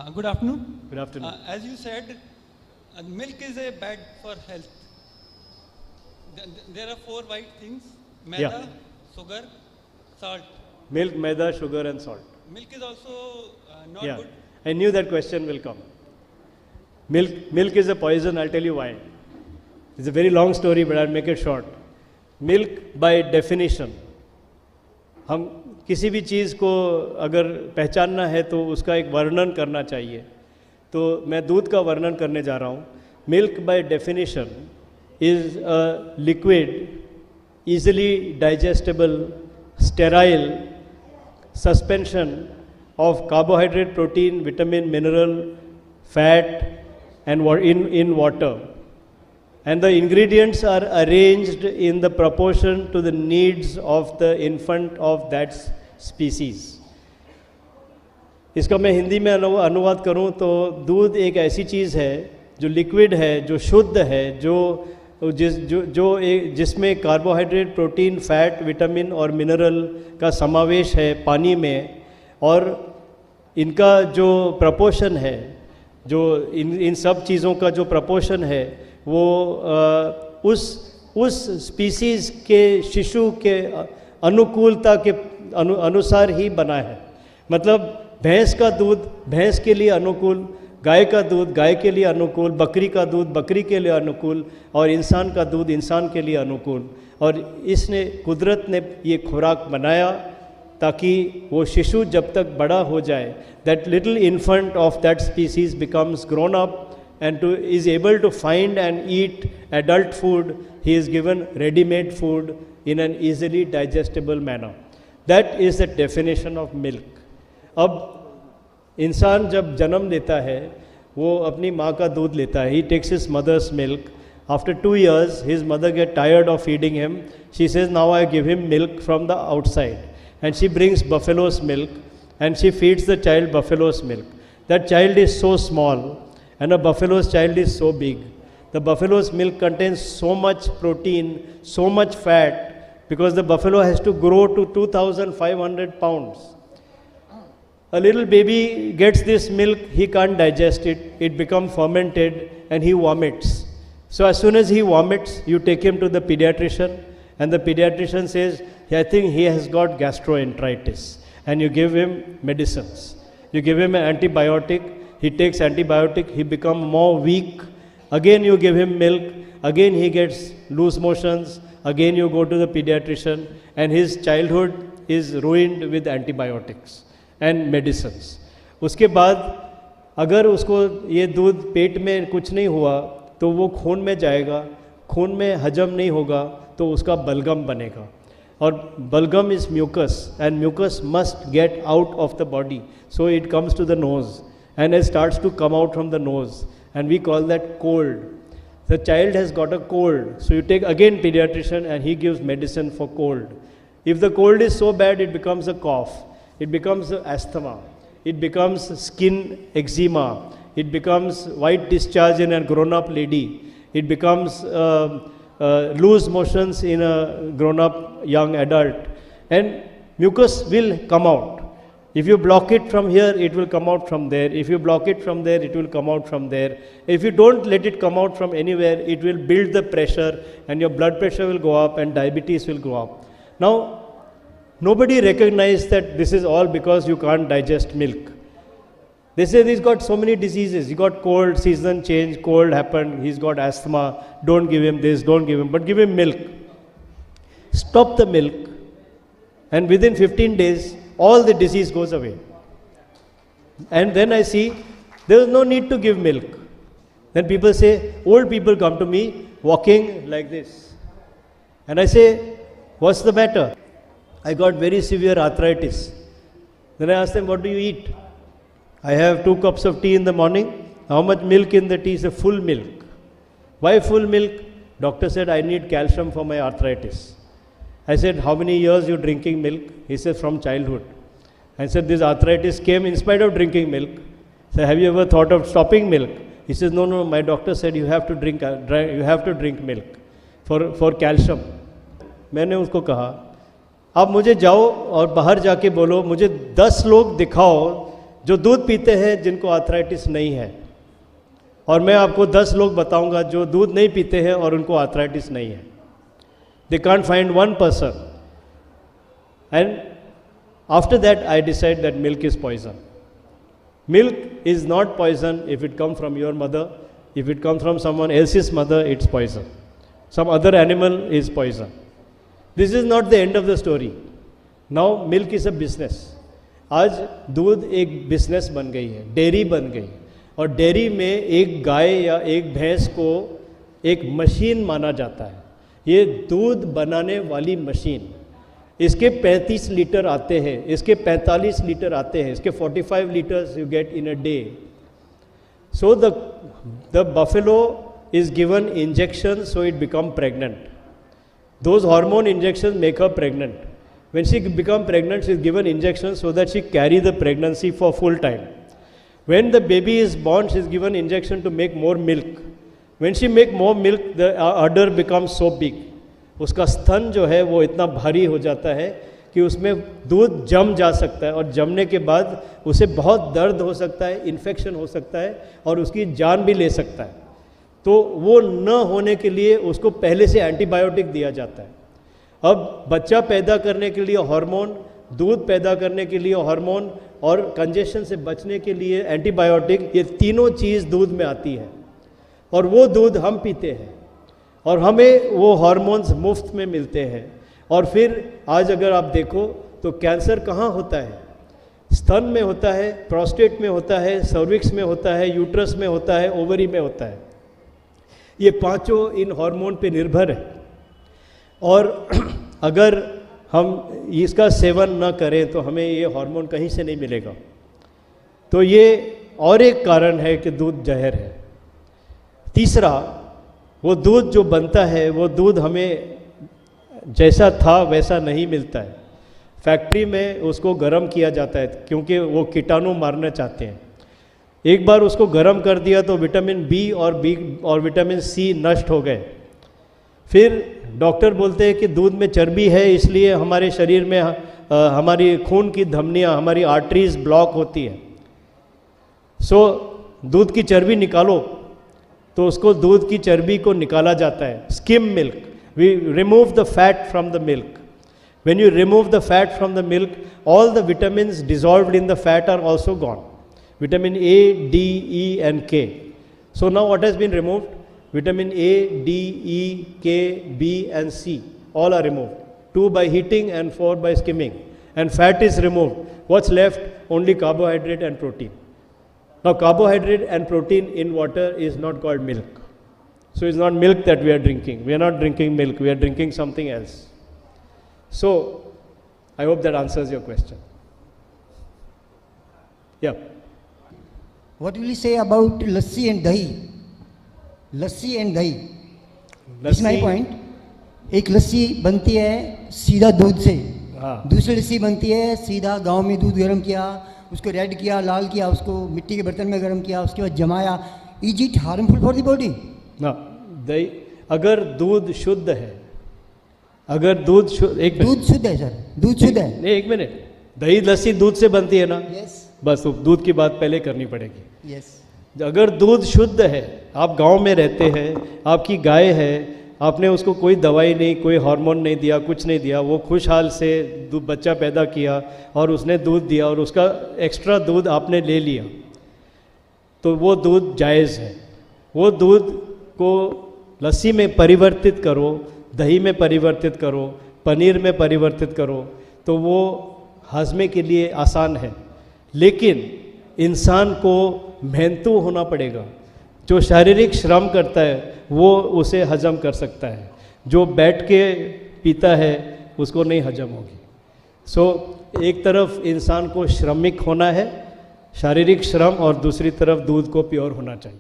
Good afternoon. Good afternoon. As you said, milk is a bad for health. There are four white things: maida, Yeah. sugar, salt. Milk, maida, sugar and salt. Milk is also not Yeah, good. I knew that question will come. Milk is a poison, I'll tell you why. It's a very long story, but I'll make it short. Milk by definition, हम किसी भी चीज़ को अगर पहचानना है तो उसका एक वर्णन करना चाहिए, तो मैं दूध का वर्णन करने जा रहा हूँ. Milk by definition is a liquid, easily digestible, sterile suspension of carbohydrate, protein, vitamin, mineral, fat and in water. And the ingredients are arranged in the proportion to the needs of the infant of that species. इसका मैं हिंदी में अनुवाद करूं तो दूध एक ऐसी चीज़ है जो लिक्विड है, जो शुद्ध है, जिसमें कार्बोहाइड्रेट, प्रोटीन, फैट, विटामिन और मिनरल का समावेश है पानी में, और इनका जो प्रपोर्शन है, जो इन सब चीज़ों का जो प्रपोर्शन है वो उस स्पीसीज़ के शिशु के अनुकूलता के अनुसार ही बना है. मतलब भैंस का दूध भैंस के लिए अनुकूल, गाय का दूध गाय के लिए अनुकूल, बकरी का दूध बकरी के लिए अनुकूल, और इंसान का दूध इंसान के लिए अनुकूल. और इसने कुदरत ने ये खुराक बनाया ताकि वो शिशु जब तक बड़ा हो जाए, that little infant of that species becomes grown up and is able to find and eat adult food. He is given ready-made food in an easily digestible manner. That is the definition of milk. अब इंसान जब जन्म लेता है वो अपनी माँ का दूध लेता है. He takes his mother's milk. After 2 years, his mother gets tired of feeding him. She says, now I give him milk from the outside. And she brings buffalo's milk and she feeds the child buffalo's milk. That child is so small and a buffalo's child is so big. The buffalo's milk contains so much protein, so much fat, because the buffalo has to grow to 2,500 pounds. A little baby gets this milk, he can't digest it, it becomes fermented and he vomits. So as soon as he vomits, you take him to the pediatrician and the pediatrician says, I think he has got gastroenteritis, and you give him medicines. You give him an antibiotic, he takes antibiotic, he becomes more weak. Again you give him milk, again he gets loose motions, again you go to the pediatrician, and his childhood is ruined with antibiotics and medicines. उसके बाद अगर उसको ये दूध पेट में कुछ नहीं हुआ तो वो खून में जाएगा, खून में हजम नहीं होगा तो उसका बलगम बनेगा. और बलगम is mucus and mucus must get out of the body, so it comes to the nose and it starts to come out from the nose, and we call that cold. The child has got a cold, so you take again pediatrician and he gives medicine for cold. If the cold is so bad, it becomes a cough, it becomes asthma, it becomes skin eczema, it becomes white discharge in a grown up lady, it becomes loose motions in a grown up young adult, and mucus will come out. If you block it from here, it will come out from there. If you block it from there, it will come out from there. If you don't let it come out from anywhere, it will build the pressure and your blood pressure will go up and diabetes will go up. Now, nobody recognizes that this is all because you can't digest milk. They say he's got so many diseases. He got cold, season change, cold happened, he's got asthma, don't give him this, don't give him, but give him milk. Stop the milk, and within 15 days, all the disease goes away. And then I see there is no need to give milk. Then people say, old people come to me walking like this. And I say, what's the matter? I got very severe arthritis. Then I ask them, what do you eat? I have 2 cups of tea in the morning. How much milk in the tea? Is a full milk. Why full milk? Doctor said, I need calcium for my arthritis. I said, how many years you drinking milk? He said, from childhood. I said, this arthritis came in spite of drinking milk. I said, have you ever thought of stopping milk? He says, no, my doctor said you have to drink milk for calcium. मैंने उसको कहा, आप मुझे जाओ और बाहर जाके बोलो, मुझे 10 लोग दिखाओ जो दूध पीते हैं जिनको आर्थराइटिस नहीं है, और मैं आपको 10 लोग बताऊंगा जो दूध नहीं पीते हैं और उनको आर्थराइटिस नहीं है. They can't find one person. And after that I decide that milk is poison. Milk is not poison if it comes from your mother. If it comes from someone else's mother, it's poison. Some other animal is poison. This is not the end of the story. Now milk is a business. आज दूध एक business बन गई है, dairy बन गई, और dairy में एक गाय या एक भैंस को एक मशीन माना जाता है. ये दूध बनाने वाली मशीन, इसके 35 लीटर आते हैं, इसके 45 लीटर आते हैं, इसके 45 litres you get in a day. So the buffalo is given injection so it become pregnant. Those hormone injections make her pregnant. When she become pregnant, she is given injections so that she carry the pregnancy for full time. When the baby is born, she is given injection to make more milk. When she make more milk, the udder becomes so big. उसका स्तन जो है वो इतना भारी हो जाता है कि उसमें दूध जम जा सकता है, और जमने के बाद उसे बहुत दर्द हो सकता है, इन्फेक्शन हो सकता है, और उसकी जान भी ले सकता है. तो वो न होने के लिए उसको पहले से एंटीबायोटिक दिया जाता है. अब बच्चा पैदा करने के लिए हार्मोन, दूध पैदा करने के लिए हार्मोन, और कंजेशन से बचने के लिए एंटीबायोटिक, ये तीनों चीज़ दूध में आती है, और वो दूध हम पीते हैं, और हमें वो हार्मोन्स मुफ्त में मिलते हैं. और फिर आज अगर आप देखो तो कैंसर कहाँ होता है? स्तन में होता है, प्रोस्टेट में होता है, सर्विक्स में होता है, यूट्रस में होता है, ओवरी में होता है. ये पांचों इन हार्मोन पे निर्भर है, और अगर हम इसका सेवन न करें तो हमें ये हार्मोन कहीं से नहीं मिलेगा. तो ये और एक कारण है कि दूध जहर है. तीसरा, वो दूध जो बनता है वो दूध हमें जैसा था वैसा नहीं मिलता है. फैक्ट्री में उसको गर्म किया जाता है क्योंकि वो कीटाणु मारना चाहते हैं. एक बार उसको गर्म कर दिया तो विटामिन बी और विटामिन सी नष्ट हो गए. फिर डॉक्टर बोलते हैं कि दूध में चर्बी है, इसलिए हमारे शरीर में हमारी खून की धमनियाँ, हमारी आर्टरीज ब्लॉक होती है. सो दूध की चर्बी निकालो, तो उसको दूध की चर्बी को निकाला जाता है. Skim milk, we remove the fat from the milk. When you remove the fat from the milk, all the vitamins dissolved in the fat are also gone. Vitamin A, D, E and K. So now what has been removed? Vitamin A, D, E, K, B and C all are removed. 2 by heating and 4 by skimming. And fat is removed. What's left? Only carbohydrate and protein. Now carbohydrate and protein in water is not called milk. So it's not milk that we are drinking. We are not drinking milk. We are drinking something else. So I hope that answers your question. Yeah. What will you say about lassi and dahi? Lassi and दही, this my point. एक लस्सी बनती है सीधा दूध से, दूसरी लस्सी बनती है सीधा गांव में दूध गर्म किया, उसको रेड किया, लाल किया, उसको मिट्टी के बर्तन में गर्म किया, उसके बाद जमाया. Is it harmful for the body? ना. दही अगर दूध शुद्ध है, अगर दूध शुद्ध, एक दूध शुद्ध है सर, दूध शुद्ध है. नहीं, एक मिनट. दही लस्सी दूध से बनती है ना? यस. बस दूध की बात पहले करनी पड़ेगी. यस. अगर दूध शुद्ध है, आप गांव में रहते हैं, आपकी गाय है, आपने उसको कोई दवाई नहीं, कोई हार्मोन नहीं दिया, कुछ नहीं दिया, वो खुशहाल से बच्चा पैदा किया और उसने दूध दिया और उसका एक्स्ट्रा दूध आपने ले लिया, तो वो दूध जायज़ है. वो दूध को लस्सी में परिवर्तित करो, दही में परिवर्तित करो, पनीर में परिवर्तित करो, तो वो हाजमे के लिए आसान है. लेकिन इंसान को मेहनतू होना पड़ेगा. जो शारीरिक श्रम करता है वो उसे हजम कर सकता है, जो बैठ के पीता है उसको नहीं हजम होगी. सो एक तरफ इंसान को श्रमिक होना है, शारीरिक श्रम, और दूसरी तरफ दूध को प्योर होना चाहिए.